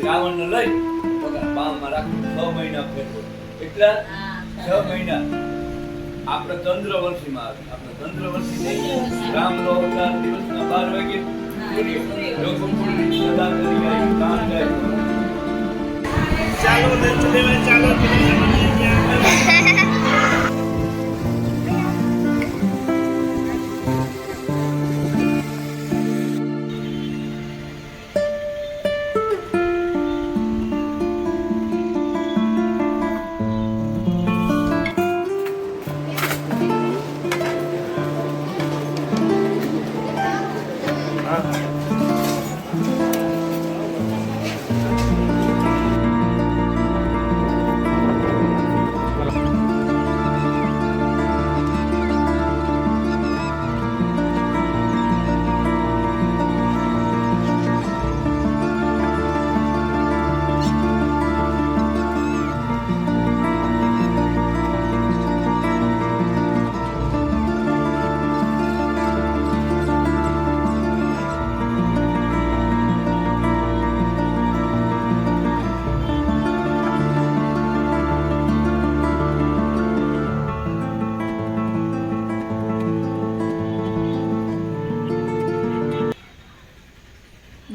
રાવણ ને લઈ બામાં રાખી 6 મહિના ફેરવો એટલા 6 મહિના આપણે ચંદ્રવંશીમાં આવે. આપણે ચંદ્રવંશી નહીં, રામનો અવતાર દિવસના 12 વાગે ચાલો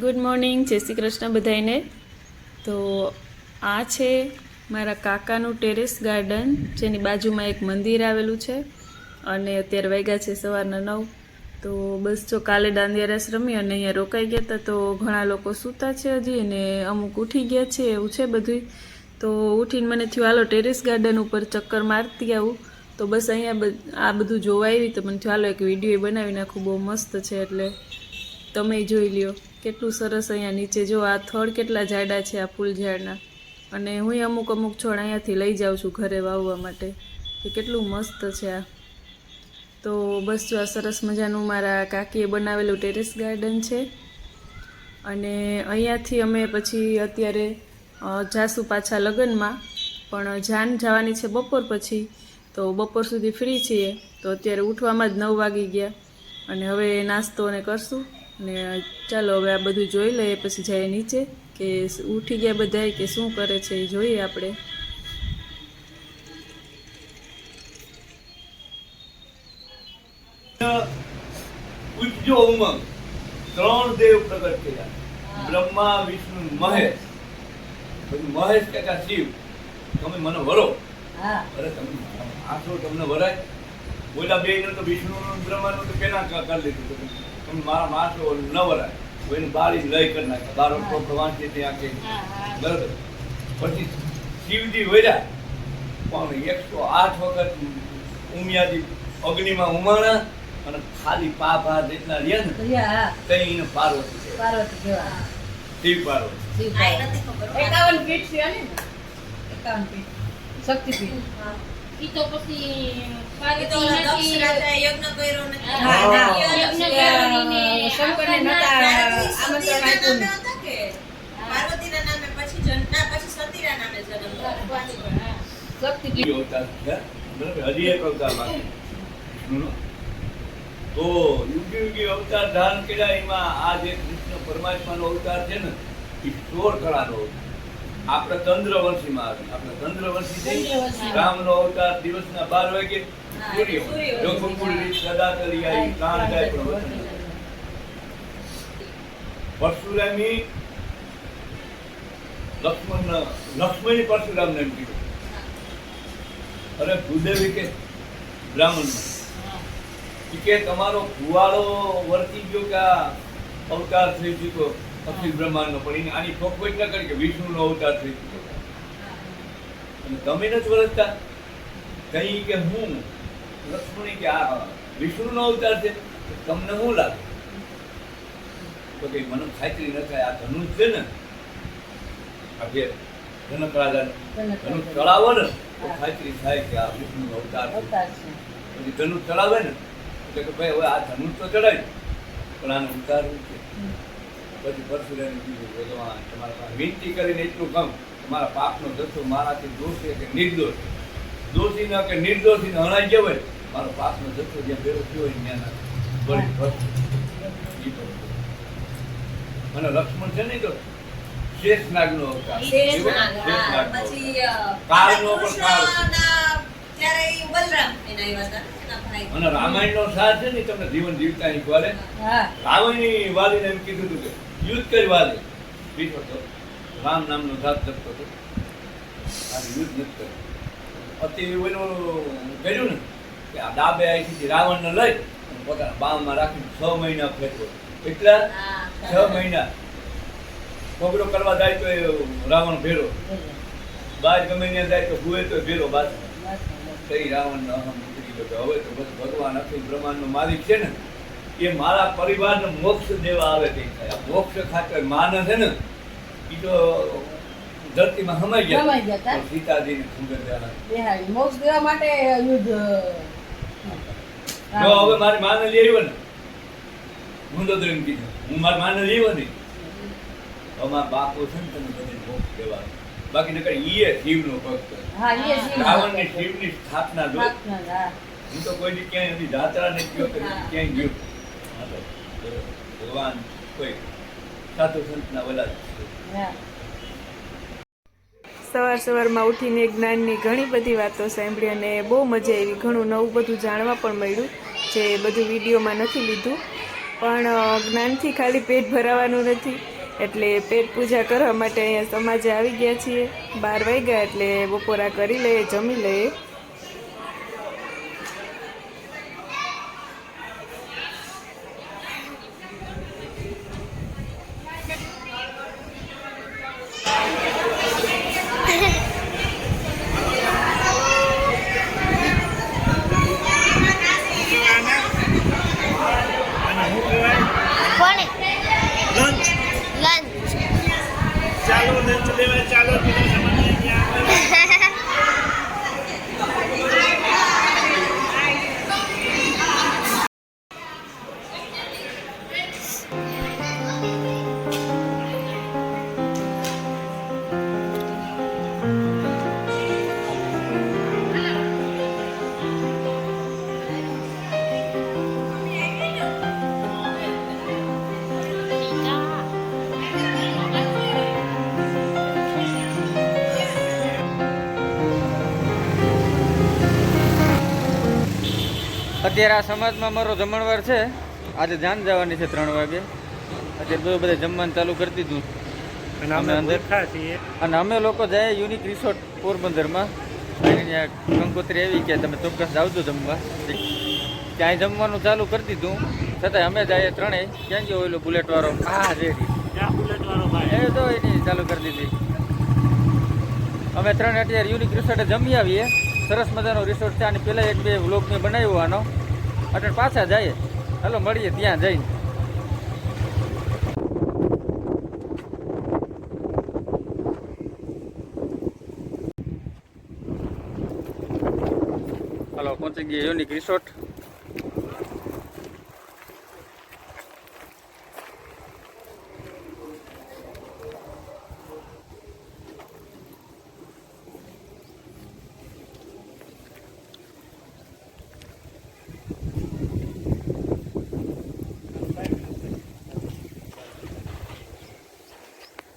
ગુડ મોર્નિંગ, જય શ્રી કૃષ્ણ બધાને. તો આ છે મારા કાકાનું ટેરેસ ગાર્ડન, જેની બાજુમાં એક મંદિર આવેલું છે. અને અત્યારે વાગ્યા છે સવારના 9. તો બસ જો કાલે દાંડિયા રાસ રમી અને અહીંયા રોકાઈ ગયા હતા. તો ઘણા લોકો સૂતા છે હજી અને અમુક ઉઠી ગયા છે, એવું છે બધું. તો ઉઠીને મને થયું હાલો ટેરેસ ગાર્ડન ઉપર ચક્કર મારતી આવું. તો બસ અહીંયા આ બધું જોવા આવી તો મને થયું હાલો એક વિડીયો બનાવી નાખું, બહુ મસ્ત છે. એટલે તમે જોઈ લ્યો કેટલું સરસ. અહીંયા નીચે જો આ થડ કેટલા જાડા છે, આ ફૂલ ઝાડના. અને હું અમુક છોડ અહીંયાથી લઈ જાઉં છું ઘરે વાવવા માટે, કે કેટલું મસ્ત છે આ. તો બસ જો આ સરસ મજાનું મારા કાકીએ બનાવેલું ટેરેસ ગાર્ડન છે. અને અહીંયાથી અમે પછી અત્યારે જાસુ પાછા લગ્નમાં, પણ જાન જવાની છે બપોર પછી. તો બપોર સુધી ફ્રી છીએ. તો અત્યારે ઉઠવામાં જ 9 વાગી ગયા અને હવે નાસ્તો ને કરશું. ને ચાલો હવે આ બધું જોઈ લઈએ, પછી જઈએ નીચે કે ઉઠી ગયા બધાય કે શું કરે છે એ જોઈએ આપણે. પૂજ્યો ઉમંગ 3 દેવ પ્રગટ કર્યા, બ્રહ્મા વિષ્ણુ મહેશ. પછી મહેશ કહેતા શિવ, તમે મને વરો. અરે તમે આશરો તમને વરાય. બોલા બે નું તો વિષ્ણુ નું બ્રહ્માનું તો પેલા કરી લીધું. તમે મારા માણસો ન વરાય, એની બારી લઈ કરી નાખે, બારો ભગવાન છે ત્યાં કે બરાબર. પછી શિવજી વર્યા પણ 108 વખત ઉમિયાજી અગ્નિમાં ઉમાણા અને ખાલી પા જેટલા રહ્યા ને કઈ એને પાર્વતી શિવ પાર્વતી 51 ફીટ છે ને, 51 ફીટ શક્તિપીઠ. ઈ તો પછી પાર્વતી યજ્ઞ કર્યો ને શંકરને નતા આમંત્રણ આપ્યું કે પાર્વતીના નામે પછી જન્ના પછી સતીના નામે જન્મ શક્તિપીઠ અવતાર બરાબર. હજી એક અવતાર બાકી વિષ્ણુનો. તો યુગી અવતાર ધારણ કર્યા. એમાં આ જે કૃષ્ણ પરમાત્માનો અવતાર છે ને એ 16 કળાનો અવતાર. આપણે ચંદ્રવંશીમાં આવે. આપણે ચંદ્રવંશી છે, રામનો અવતાર દિવસના 12 વાગે પરશુરામી લક્ષ્મણી પરશુરામ ને એમ કીધું. અરે ભૂદેવી કે બ્રાહ્મણ કે તમારો ભુવાળો વર્તી ગયો કે આ અવતાર થઈ ચૂક્યો અખિલ બ્રહ્માંડ નો, પણ આની ચોખવટ ના કરી કે વિષ્ણુ નો અવતાર થઈ ચૂક્યો અને તમે નથી વર્તતા. કઈ કે હું લક્ષ્મણી કે આ વિષ્ણુ નો અવતાર છે, તમને શું લાગે? તો કે મને ખાતરી ન થાય. આ ધનુષ છે ને, આ જે જનક રાજા ધનુષ ચડાવો ને તો ખાતરી થાય કે આ વિષ્ણુ નો અવતાર છે. પછી ધનુષ ચડાવે ને એટલે કે ભાઈ હવે આ ધનુષ તો ચડાય પણ આને ઉતારવું છે. પછી પરશુરામે કીધું ભગવાન તમારા પાસે વિનંતી કરીને એટલું કહું, તમારા પાપનો જથ્થો મારાથી દોષી કે નિર્દોષ, દોષી ન કે નિર્દોષી ને હણાઈ ગયો હોય, મારો પાપનો જથ્થો જ્યાં ભેરો થયો હોય ત્યાં બળી ભસ્મ. ઈ તો. અને લક્ષ્મણ છે ને ઈ તો શેષનાગનો અવતાર. શેષનાગ, શેષનાગનો અવતાર. પછી કાળનો પણ કાળ. ત્યારે ઈ બલરામ થઈને આવ્યા હતા ને એના ભાઈ. અને રામાયણનો સાર છે ને તમને જીવન જીવતા શીખવાડે. હા રાવણની વાલીને એમ કીધું હતું કે યુદ્ધ કરી વાલી. બીજો તો રામ નામનો જાપ જપતો હતો. આ યુદ્ધ નથી કર્યું. અતિ એનું કર્યું ને કે આ ડાબે અહીંથી રાવણને લઈ અને પોતાના બામમાં રાખીને 6 મહિના ફેરવો. એટલા હા. 6 મહિના કોગળો કરવા જાય તો એ રાવણ ભેરો, બહાર ગમે ત્યાં જાય તો ભૂએ તો ભેરો બાદ. કઈ રાવણનો અહમ ઉતરી ગયો કે હવે તો બસ ભગવાન અખિલ બ્રહ્માંડનો માલિક છે ને એ મારા પરિવારને મોક્ષ દેવા આવે તે થાય. આ મોક્ષ ખાતર માન છે ને એ તો ધરતીમાં સમાઈ સમાઈ ગયા. ગયા તા. તો સીતાજીને ખુંદર દેવાના. બેહાડી મોક્ષ દેવા માટે યુદ્ધ જો હવે મારી માને લઈ આવ્યો ને ગુંદોદરીને કીધું હું મારી માને લઈ આવ્યો નહીં. અમારા બાપો છે ને તમે બધાને મોક્ષ દેવા. બાકી નકર ઈ એ શિવનો ભક્ત. હા એ શિવ રાવણની શિવની સ્થાપના જો. હા હું તો કોઈ દી ક્યાંય એની જાત્રા નથી ગયો કે ક્યાંય ગયો. હા તો ભગવાન કોઈ સાધુ સંતના વલા જ છે. હા સવારમાં ઉઠીને જ્ઞાનની ઘણી બધી વાતો સાંભળી અને બહુ મજા આવી. ઘણું નવું બધું જાણવા પણ મળ્યું જે બધું વિડીયોમાં નથી લીધું. પણ જ્ઞાનથી ખાલી પેટ ભરાવાનું નથી એટલે પેટ પૂજા કરવા માટે અહીંયા સમાજે આવી ગયા છીએ. 12 વાગ્યા એટલે બપોરા કરી લઈએ, જમી લઈએ. લંચ ચાલો લંચ લેવા ચાલો પેલા સામાન્ય અહીંયા અત્યારે આ સમાજમાં મારો જમણવાર છે. આજે જાન જવાની છે 3 વાગે. અત્યારે બધા જમવાનું ચાલુ કરી દીધું અમે અંદર. અને અમે લોકો જાય યુનિક રિસોર્ટ પોરબંદરમાં. ત્યાં કંકોત્રી આવી કે તમે ચોક્કસ આવજો જમવા. ત્યાં જમવાનું ચાલુ કરી દીધું છતાંય અમે જઈએ 3 ક્યાં ગયો ઓલો બુલેટવાળો? હા રેડી એ તો એની ચાલુ કરી દીધી. અમે 3 અત્યારે યુનિક રિસોર્ટે જમી આવીએ. સરસ મજાનો રિસોર્ટ છે. આની પહેલાં 1-2 વ્લોગ મેં બનાવ્યો આનો. એટલે પાછા જઈએ. હાલો મળીએ ત્યાં જઈને. હાલો પહોંચી ગયા યુનિક રિસોર્ટ.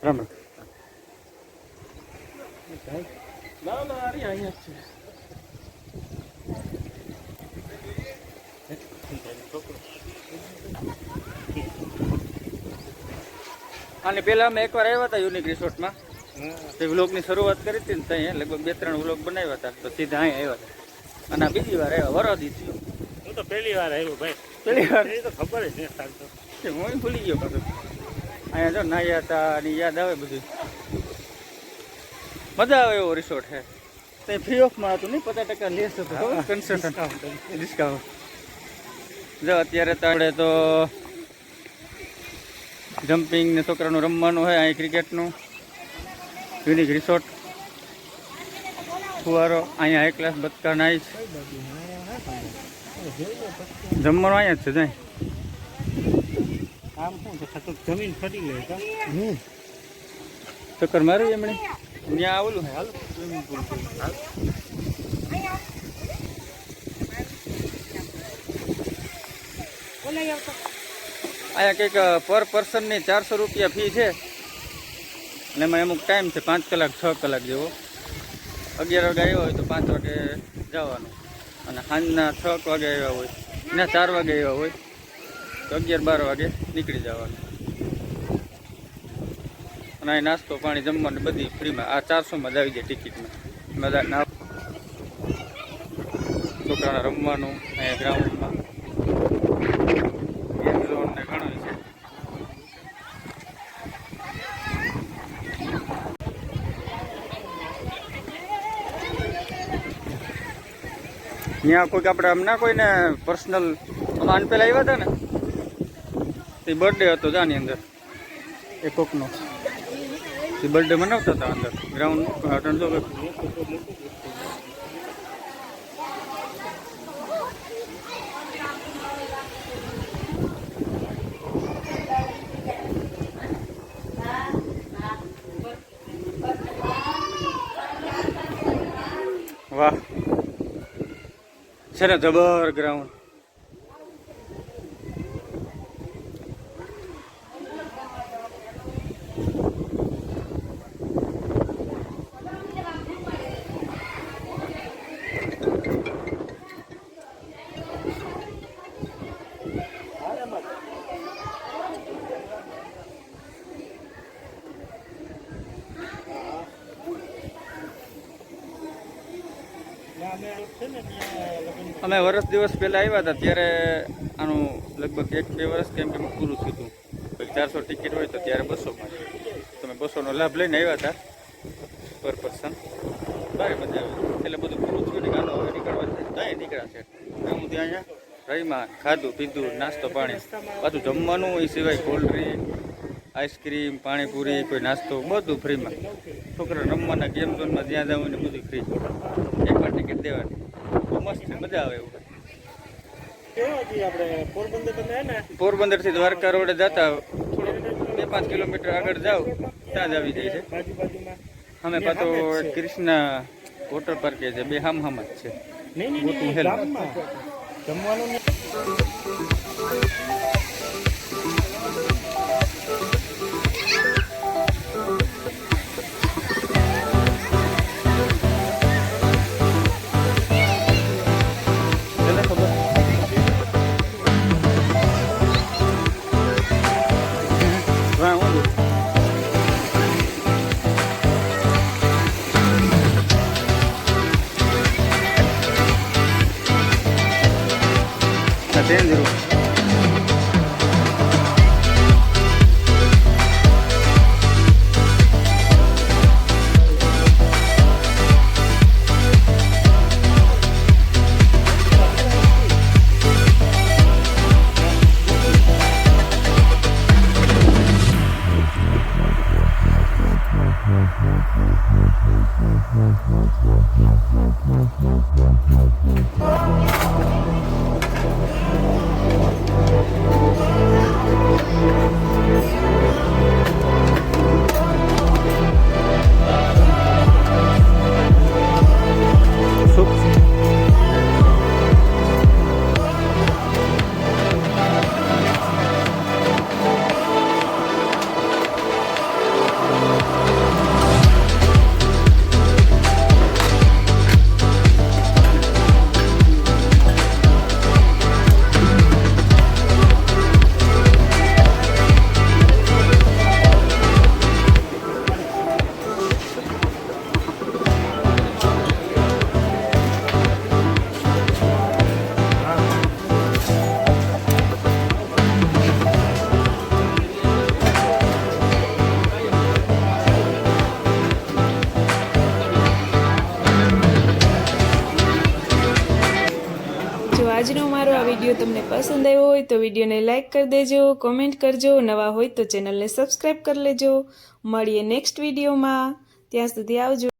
રામ રામ. અહીંયા છે. અને પેલા અમે એકવાર આવ્યા હતા યુનિક રિસોર્ટમાં. તે વ્લોગની શરૂઆત કરી હતી ને ત્યાં લગભગ 2-3 વ્લોગ બનાવ્યા હતા. તો સીધા અહીંયા આવ્યા હતા. અને આ બીજી વાર આવ્યા. વરદી થયું. હું તો પહેલી વાર આવ્યો ભાઈ. પેલી વાર એ તો ખબર જ નહીં ચાલતો. હું ભૂલી ગયો પાછું. અહીંયા જો નાહ્યા હતા અને યાદ આવે બધું. મજા આવે એવો રિસોર્ટ છે. તે ફ્રી ઓફમાં હતું નહીં, 50% લેસ હતું કન્સેશન ડિસ્કાઉન્ટ. જો અત્યારે તો આપણે તો જમ્પિંગ ને છોકરાનું રમવાનું હોય. અહીં ક્રિકેટનું યુનિક રિસોર્ટ, ફુવારો અહીંયા હાઈ ક્લાસ બચકા નાઈસ. જમવાનું અહીંયા જ છે. જાય આમ શું છે સતત જમીન ફરી લે કા. ચક્કર માર્યું એમણે. ત્યાં આવેલું હે. હાલ સ્વિમિંગ પુલ હાલ. અહીંયા કંઈક પર પર્સનની 400 રૂપિયા ફી છે અને એમાં અમુક ટાઈમ છે 5 કલાક 6 કલાક જેવો. 11 વાગે આવ્યો હોય તો 5 વાગે જવાનું અને સાંજના 6 વાગે આવ્યા હોય ના 4 વાગે આવ્યા હોય તો 11-12 વાગે નીકળી જવાનું. અને અહીં નાસ્તો પાણી જમવાનું બધી ફ્રીમાં. આ 400માં જ આવી જાય ટિકિટમાં. મજા છોકરાને રમવાનું અહીંયા ગ્રાઉન્ડમાં ગેમ ઝોન ને ઘણું છે. ત્યાં કોઈક આપણે આમ ના કોઈને પર્સનલ આન પેલા આવ્યા હતા ને તે બર્થડે હતો જાની અંદર એ કોકનો તે બર્થડે મનાવતા હતા અંદર ગ્રાઉન્ડ અટણજો. વાહ છે ને જબર ગ્રાઉન્ડ. અમે વર્ષ દિવસ પહેલાં આવ્યા હતા ત્યારે આનું લગભગ 1-2 વર્ષ કેમ પૂરું થયું હતું. 400 ટિકિટ હોય તો ત્યારે 200માં તમે 200નો લાભ લઈને આવ્યા હતા પર પર્સન. ભારે મજા આવી. એટલે બધું પૂરું થયું ને ગાનો હવે નીકળવા જાય નીકળ્યા છે. હું ત્યાં અહીંયા રહીમાં ખાધું પીધું નાસ્તો પાણી પાછું જમવાનું એ સિવાય કોલ્ડ ડ્રિંક આઈસ્ક્રીમ પાણીપુરી કોઈ નાસ્તો બધું ફ્રીમાં. છોકરા રમવાના ગેમ ઝોનમાં જ્યાં જવું ને બધું ફ્રી. એકવાર ટિકિટ દેવાની. બહુ મસ્ત છે મજા આવે એવું. પોરબંદરથી દ્વારકા રોડે જતા થોડુંક 2-5 કિલોમીટર આગળ જાઓ ત્યાં જ આવી જાય છે. અમે પાછો ક્રિષ્ના વોટર પાર્ક છે બે હામ જ છે. જરૂર આજનો મારો આ વિડીયો તમને પસંદ આવ્યો હોય તો વિડીયોને લાઇક કરી દેજો, કોમેન્ટ કરજો, નવા હોય તો ચેનલને સબસ્ક્રાઈબ કરી લેજો. મળીએ નેક્સ્ટ વિડીયોમાં. ત્યાં સુધી આવજો.